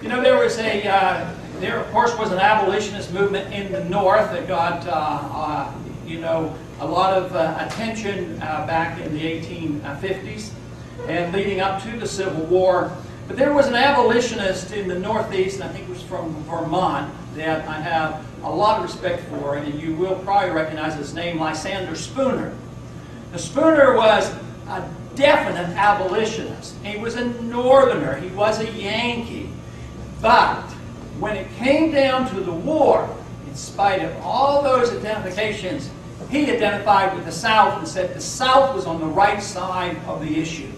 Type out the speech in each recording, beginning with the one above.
You know, there was there of course was an abolitionist movement in the North that got, you know, a lot of attention back in the 1850s and leading up to the Civil War. But there was an abolitionist in the Northeast, and I think it was from Vermont, that I have a lot of respect for, and you will probably recognize his name, Lysander Spooner. Now, Spooner was a definite abolitionist. He was a Northerner. He was a Yankee. But when it came down to the war, in spite of all those identifications, he identified with the South and said the South was on the right side of the issue.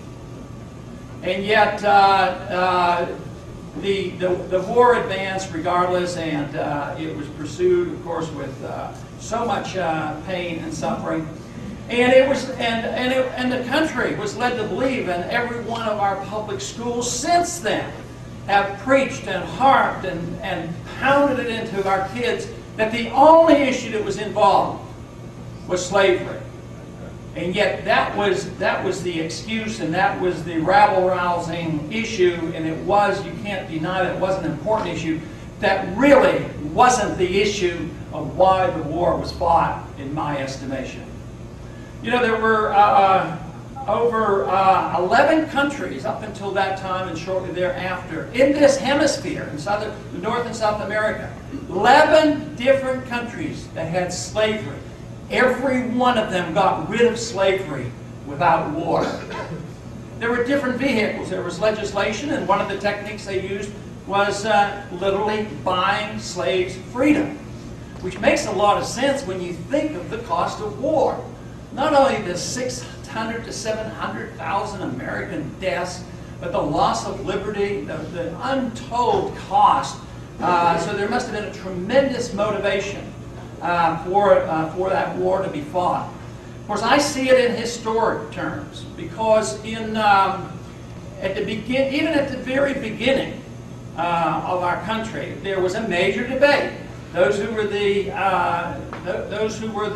And yet the war advanced regardless, and it was pursued, of course, with so much pain and suffering. And it was, and the country was led to believe, and every one of our public schools since then have preached and harped and pounded it into our kids that the only issue that was involved was slavery. And yet that was the excuse, and that was the rabble-rousing issue, and it was, you can't deny that it was an important issue. That really wasn't the issue of why the war was fought, in my estimation. You know, there were over 11 countries up until that time and shortly thereafter in this hemisphere, in North and South America. 11 different countries that had slavery. Every one of them got rid of slavery without war. There were different vehicles. There was legislation, and one of the techniques they used was literally buying slaves' freedom, which makes a lot of sense when you think of the cost of war. Not only the 600 to 700,000 American deaths, but the loss of liberty, the untold cost. So there must have been a tremendous motivation for that war to be fought. Of course, I see it in historic terms, because even at the very beginning of our country, there was a major debate. Those who were the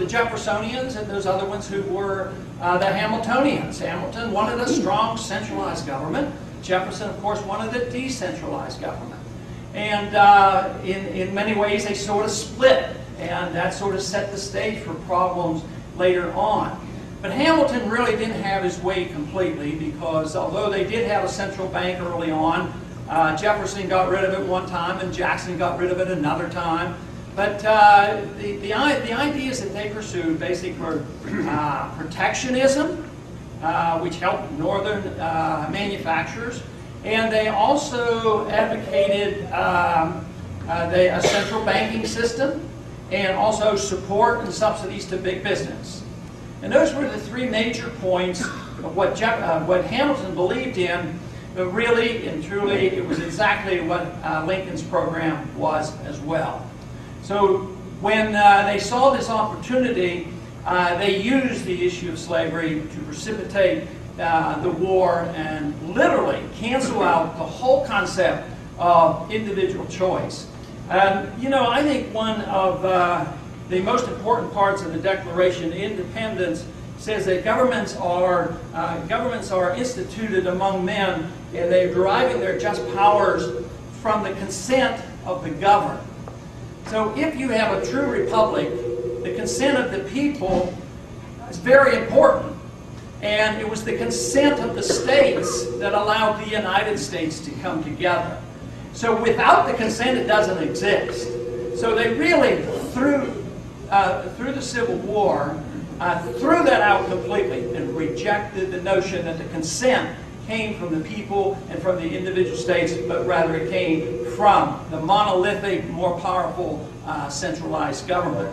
Jeffersonians, and those other ones who were the Hamiltonians. Hamilton wanted a strong centralized government. Jefferson, of course, wanted a decentralized government. And in many ways, they sort of split. And that sort of set the stage for problems later on. But Hamilton really didn't have his way completely, because although they did have a central bank early on, Jefferson got rid of it one time and Jackson got rid of it another time. But the ideas that they pursued basically were protectionism, which helped northern manufacturers, and they also advocated a central banking system, and also support and subsidies to big business. And those were the three major points of what Hamilton believed in, but really and truly it was exactly what Lincoln's program was as well. So when they saw this opportunity, they used the issue of slavery to precipitate the war and literally cancel out the whole concept of individual choice. You know, I think one of the most important parts of the Declaration of Independence says that governments are instituted among men, and they're deriving their just powers from the consent of the governed. So if you have a true republic, the consent of the people is very important. And it was the consent of the states that allowed the United States to come together. So without the consent, it doesn't exist. So they really, through the Civil War, threw that out completely and rejected the notion that the consent came from the people and from the individual states, but rather it came from the monolithic, more powerful, centralized government.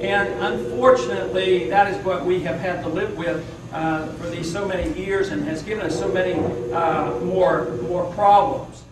And unfortunately, that is what we have had to live with for these so many years, and has given us so many more problems.